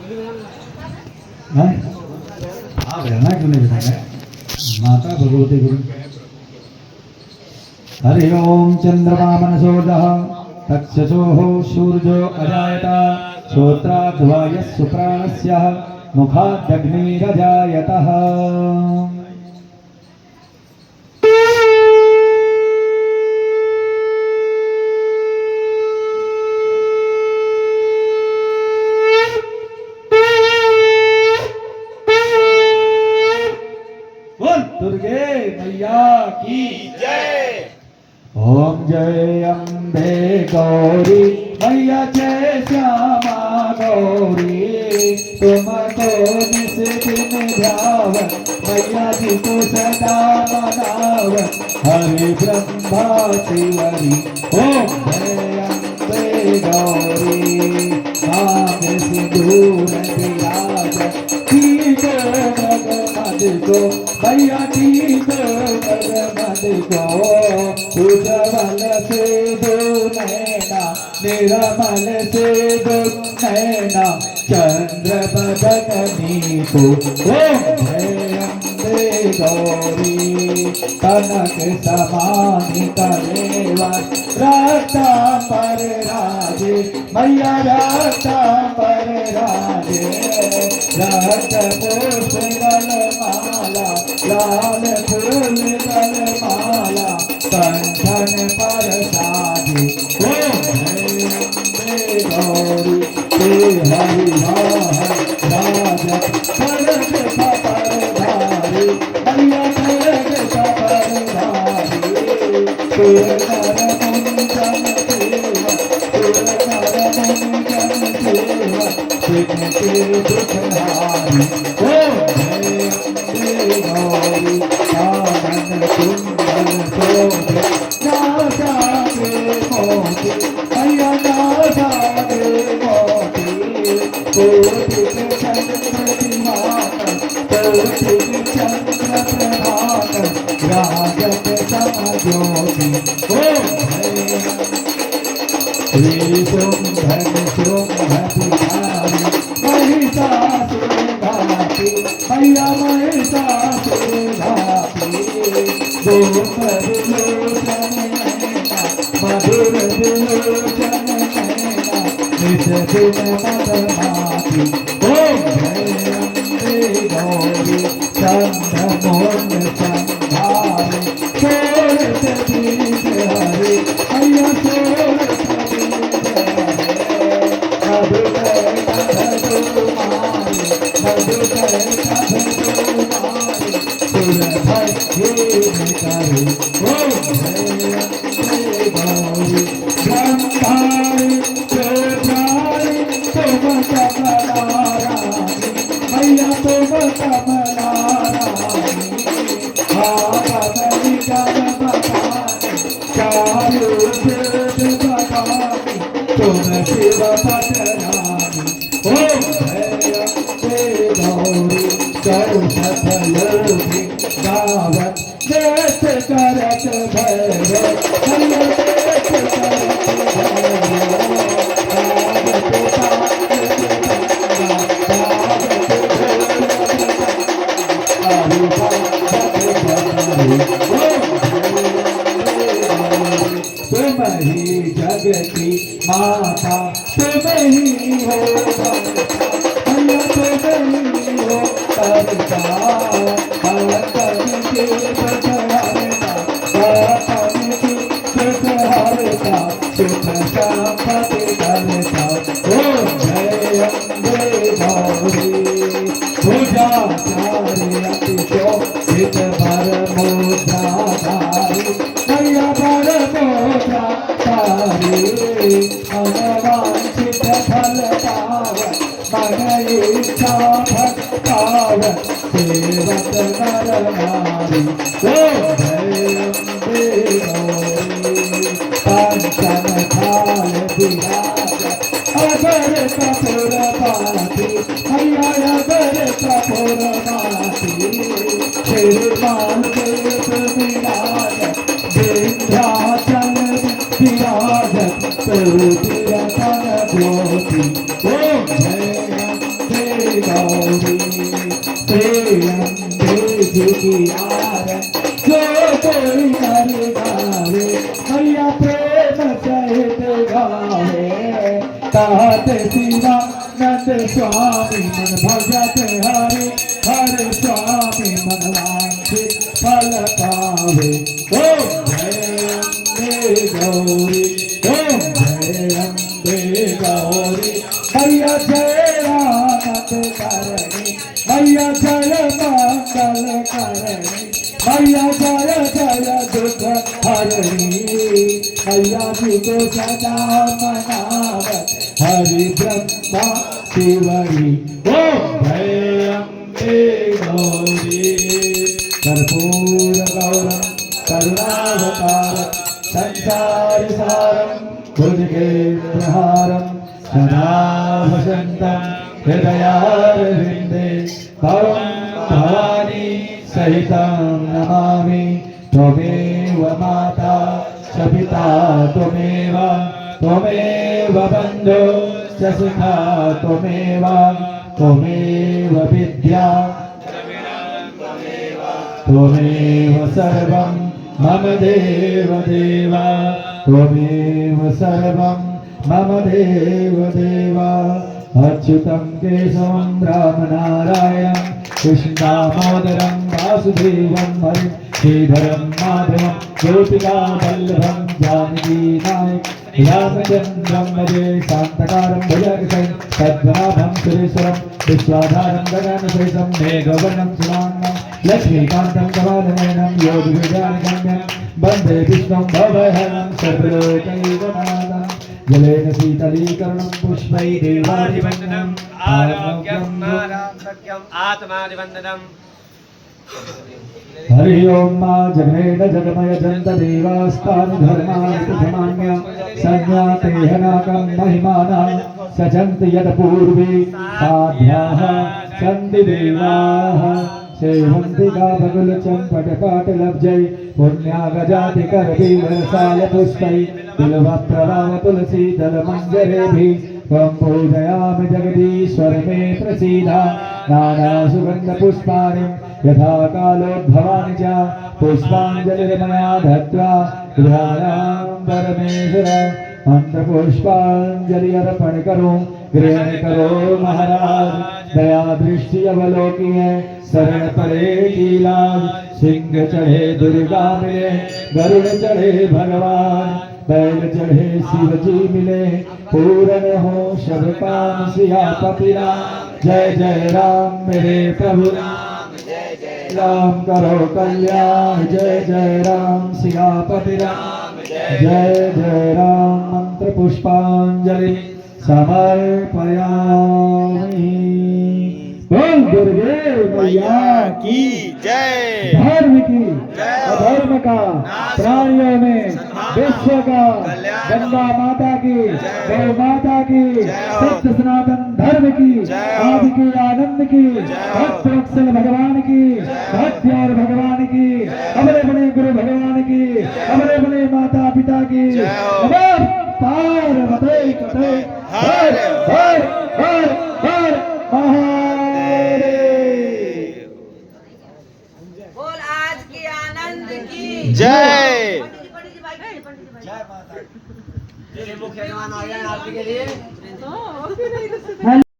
माता भगवती गुरु हरि ओम चंद्रमा मनसोजः तक्षसोः सूर्यो अजायत श्रोत्राद्वायः सुप्राणस्य मुखादग्निरजायतः। दुर्गे मैया की जय। ओम जय अम्बे गौरी मैया जय श्यामा गौरी तुमको निस दिन ध्यावत मैया जी को सदा मनावत हरि ब्रह्मा शिवरी। ओम जय अम्बे गौरी नाम सिंदूर विराजत को मगमद को मैया ठीक मगमद को उज्जवल से दो नैना निर्मल से दो नैना चंद्र बदनी को। ओम जय अम्बे गौरी कनक समान करेवत राता पर राजे मैया राता पर राजे रत पुष्प गल माला लाल फूल गल माला कंठन पर साधी। ओम जय अम्बे गौरी ते हरि राजत खड़ग सपर धारी मैया खड़ग सपर धारी तुर नर मुंजन सेवा तुर नर मुंजन सेवा सिद्ध के दुखहारी। ओम जय अम्बे गौरी कानन कुंडल शोभे नासा के मोती मैया नासा के मोती कोटि चंद्र दिवाकर कोटि चंद्र प्रभाकर राजत समज्योति। ओम जय श्री शुंभन शुंभधारी महिषासुर घाती मैया महिषासुर घाती गोप विलोचन नैना मधुर विलोचन नैना निज दिन मदमाती। ओम जय अम्बे गौरी चंद मोन संधारे सोरठ बीज हरे मैया सोरठ तुम शिव पटरानी। ओम जय अम्बे गौरी गौ सफलोगी गावत देश करत भैरव मैया देश करत भैरव तुम ही जगती माता तुम ही हो मैया तुम ही हो करता के हरता की हरता सुख संपत्ति करता। ओम जय अम्बे गौरी पूजा चार्य अति शोभित भर मुद्राधारी मैया भर मुद्राधारी मनवांछित फल पावत मन इच्छा भक्त पावत सेवत नर नारी। ओम जय अम्बे गौरी पंचम थाल विराजत अगर कपूर पाती मैया अगर कपूर पाती श्रीमान देव विराजत विंध्याचल विराजत ज्योति। ओम जय अम्बे गौरी प्रेम की आरत जो कोई कर गावे मैया प्रेम सहित गावे कहत शिवानंद स्वामी मन भजत हरि हर स्वामी मन वांछित फल पावे ओम जय अम्बे गौरी ओम जय अम्बे गौरी मैया जय आनंद करणी मैया जय मंगल करणी मैया जय जय दुख हरणी मैया जी को सदा मनावत हरि ब्रह्मा शिवरी ओम जय अम्बे गौरी कर्पूर गौरम करुणावतारम संसार सारम भुजगेन्द्रहारम सदा वसन्तं हृदयारविन्दे भवं भवानी सहितं नमामि त्वमेव माता च पिता त्वमेव त्वमेव बन्धो च सखा त्वमेव त्वमेव विद्या त्वमेव सर्वं मम देव देव त्वमेव सर्वं मम देव देव अच्युतं केशवं रामनारायणं कृष्णदामोदरं वासुदेवं हरिं श्रीधरं माधवं गोपिकावल्लभं जानकीनायकं रामचन्द्रं भजे शान्तकारं भुजगशयनं पद्मनाभं सुरेश्वरं विश्वाधारं गगनसहितं मेघवर्णं सुराङ्गं लक्ष्मीकान्तं कमलनयनं योगिविज्ञानगम्यं वन्दे विष्णुं भवहरं सर्वलोकैकनाथं जलेन शीतलीकरणं पुष्पैः देवादिवन्दनम् आरोग्यम् आराधक्यम् आत्मादिवन्दनम् हरि ओम मा जगमेन जगमय जंत देवास्तानि धर्मास्तिमान्य संज्ञाते हनाकं महिमाना सजन्ति यद पूर्वे साध्याः सन्ति देवाः सेवन्ति गाभकुल चम्पटपाटलब्जै पुण्यागजाति करबीलरसाल पुष्पै बिल्वप्रवाह तुलसी दलमञ्जरेभिः त्वं पूजयामि जगदीश्वर मे प्रसीदा नानासुगन्धपुष्पाणि यथा कालोद्भवानि च पुष्पाञ्जलिर्मया दत्त्वा गृहाणां परमेश्वर मंत्रपुष्पांजलि अर्पण करो ग्रहण करो महाराज दया दृष्टि अवलोकिए शरण परे की लाज सिंह चढ़े दुर्गा मिले गरुड़ चढ़े भगवान बैल चढ़े शिव जी मिले पूर्ण हो सब काम सियापति राम जय जय राम मेरे प्रभु राम जय जय राम करो कल्याण जय जय राम सियापति राम जय जय राम मंत्र पुष्पांजलि समर्पयामि। बोल दुर्गे मैया की जय। धर्म की अधर्म का प्राणियों में विश्व का गंगा माता की गौ माता की सत्य सनातन धर्म की आदि की आनंद की भक्त वत्सल भगवान की भक्त्यार भगवान की हमारे बने गुरु भगवान की हमारे बने माता पिता की पार्वती कटे हर हर हर हर महादेव। बोल आज की आनंद की जय। मुख्य मेहमान आ गए आरती के लिए।